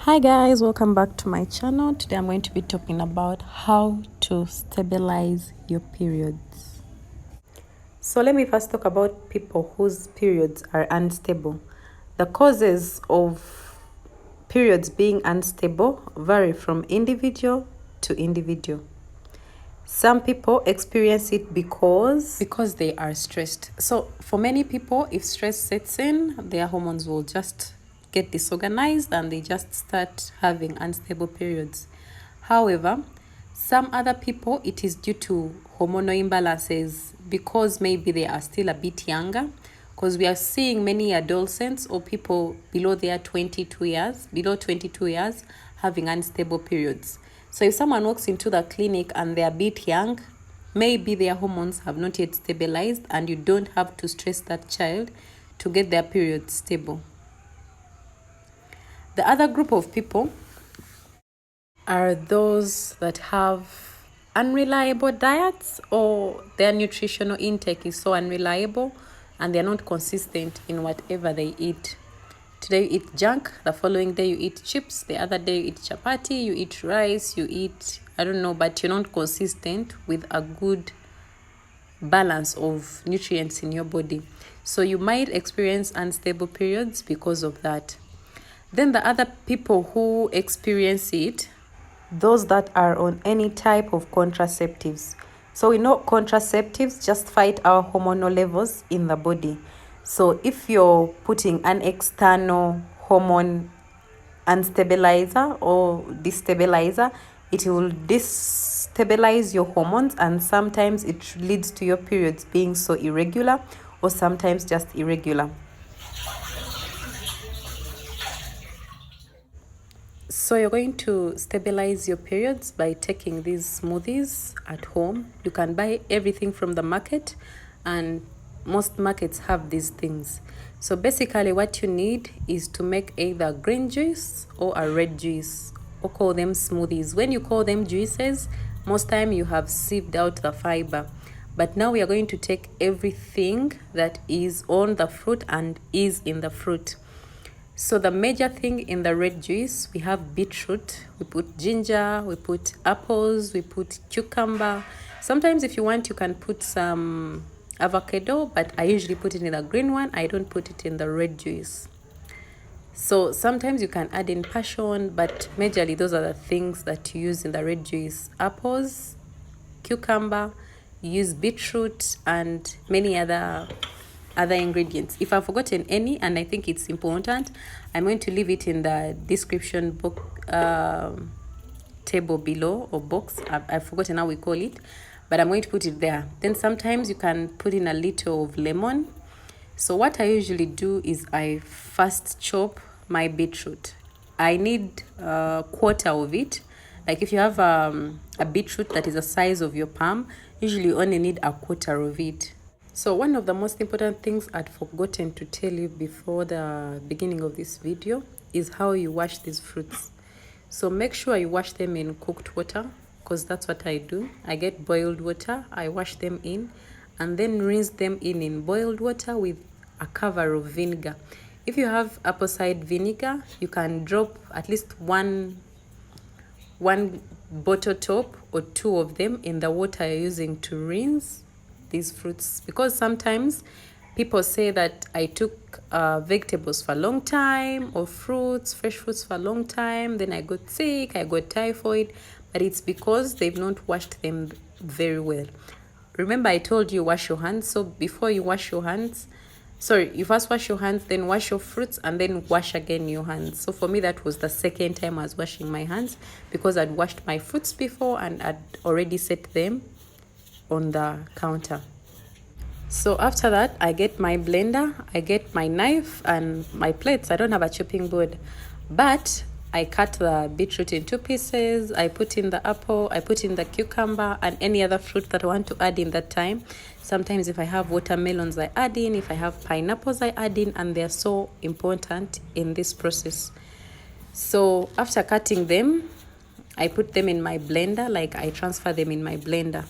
Hi guys, welcome back to my channel. Today I'm going to be talking about how to stabilize your periods. So let me first talk about people whose periods are unstable. The causes of periods being unstable vary from individual to individual. Some people experience it because they are stressed. So for many people, if stress sets in, their hormones will just get disorganized and they just start having unstable periods. However, some other people, it is due to hormonal imbalances because maybe they are still a bit younger, because we are seeing many adolescents or people below 22 years having unstable periods. So if someone walks into the clinic and they're a bit young, maybe their hormones have not yet stabilized, and you don't have to stress that child to get their periods stable. The other group of people are those that have unreliable diets, or their nutritional intake is so unreliable and they're not consistent in whatever they eat. Today you eat junk, the following day you eat chips, the other day you eat chapati, you eat rice, you eat, I don't know, but you're not consistent with a good balance of nutrients in your body. So you might experience unstable periods because of that. Then the other people who experience it, those that are on any type of contraceptives. So we know contraceptives just fight our hormonal levels in the body. So if you're putting an external hormone unstabilizer or destabilizer, it will destabilize your hormones, and sometimes it leads to your periods being so irregular, or sometimes just irregular. So you're going to stabilize your periods by taking these smoothies at home. You can buy everything from the market, and most markets have these things. So basically what you need is to make either green juice or a red juice, or call them smoothies. When you call them juices, most time you have sieved out the fiber. But now we are going to take everything that is on the fruit and is in the fruit. So the major thing in the red juice, we have beetroot, we put ginger, we put apples, we put cucumber. Sometimes if you want, you can put some avocado, but I usually put it in the green one. I don't put it in the red juice. So sometimes you can add in passion, but majorly those are the things that you use in the red juice. Apples, cucumber, you use beetroot, and many other ingredients. If I've forgotten any, and I think it's important, I'm going to leave it in the description book table below, or box. I've forgotten how we call it, but I'm going to put it there. Then sometimes you can put in a little of lemon. So what I usually do is I first chop my beetroot. I need a quarter of it. Like if you have a beetroot that is the size of your palm, usually you only need a quarter of it. So one of the most important things I'd forgotten to tell you before the beginning of this video is how you wash these fruits. So make sure you wash them in cooked water, because that's what I do. I get boiled water, I wash them in, and then rinse them in boiled water with a cover of vinegar. If you have apple cider vinegar, you can drop at least one bottle top or two of them in the water you're using to rinse these fruits, because sometimes people say that I took vegetables for a long time, or fresh fruits for a long time, then I got sick, I got typhoid, but it's because they've not washed them very well. Remember I told you wash your hands. So before you wash your hands, you first wash your hands, then wash your fruits, and then wash again your hands. So for me, that was the second time I was washing my hands, because I'd washed my fruits before and I'd already set them on the counter. So after that, I get my blender, I get my knife and my plates. I don't have a chopping board, but I cut the beetroot in 2 pieces. I put in the apple, I put in the cucumber, and any other fruit that I want to add in that time. Sometimes if I have watermelons, I add in. If I have pineapples, I add in, and they're so important in this process. So after cutting them, I put them in my blender, like I transfer them in my blender.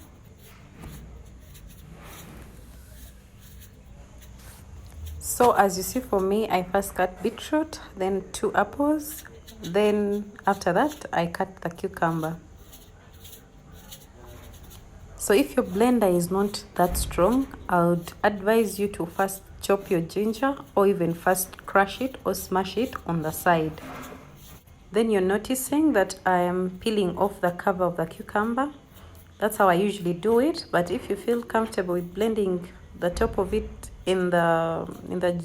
So as you see, for me, I first cut beetroot, then 2 apples, Then after that, I cut the cucumber. So if your blender is not that strong, I would advise you to first chop your ginger, or even first crush it or smash it on the side. Then you're noticing that I am peeling off the cover of the cucumber. That's how I usually do it, but if you feel comfortable with blending the top of it in the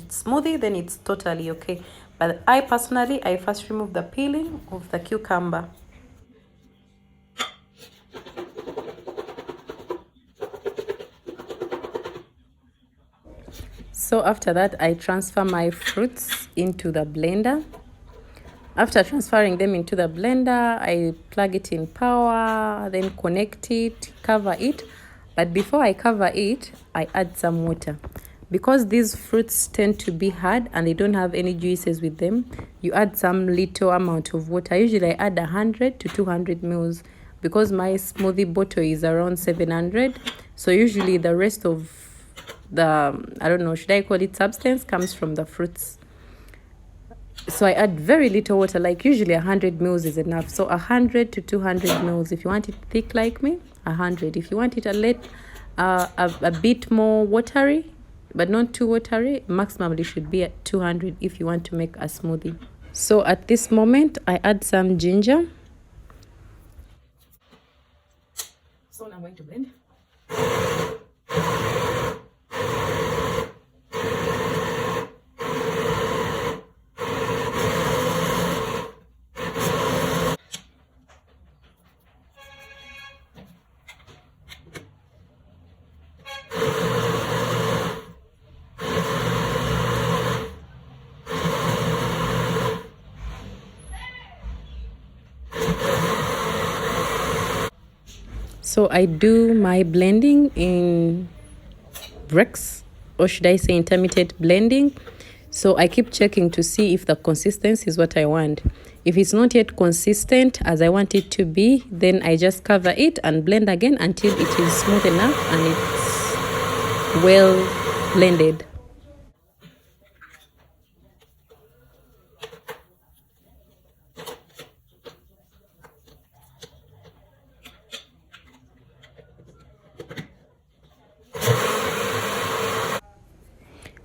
smoothie, then it's totally okay. But I personally, I first remove the peeling of the cucumber. So after that, I transfer my fruits into the blender. After transferring them into the blender, I plug it in power, then connect it, cover it. But before I cover it, I add some water. Because these fruits tend to be hard and they don't have any juices with them, you add some little amount of water. Usually I add 100 to 200 mils because my smoothie bottle is around 700. So usually the rest of the, I don't know, should I call it substance, comes from the fruits. So I add very little water, like usually 100 mils is enough. So 100 to 200 mils. If you want it thick like me, 100. If you want it a bit more watery, but not too watery, maximum it should be at 200 if you want to make a smoothie. So at this moment, I add some ginger. So now I'm going to blend. So I do my blending in breaks, or should I say intermittent blending. So I keep checking to see if the consistency is what I want. If it's not yet consistent as I want it to be, then I just cover it and blend again until it is smooth enough and it's well blended.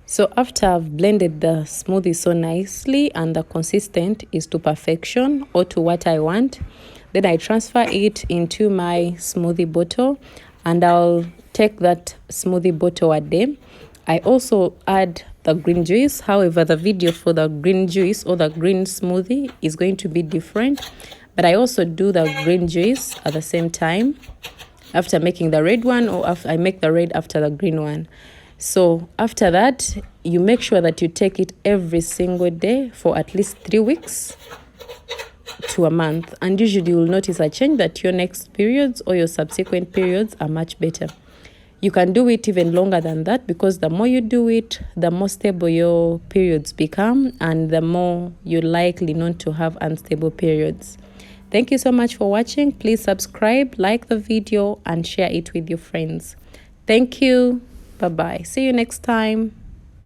So after I've blended the smoothie so nicely and the consistent is to perfection or to what I want, then I transfer it into my smoothie bottle and I'll take that smoothie bottle a day. I also add the green juice. However, the video for the green juice or the green smoothie is going to be different. But I also do the green juice at the same time after making the red one, or after I make the red after the green one. So after that, you make sure that you take it every single day for at least 3 weeks to a month. And usually you will notice a change that your next periods or your subsequent periods are much better. You can do it even longer than that because the more you do it, the more stable your periods become and the more you're likely not to have unstable periods. Thank you so much for watching. Please subscribe, like the video, and share it with your friends. Thank you. Bye-bye. See you next time.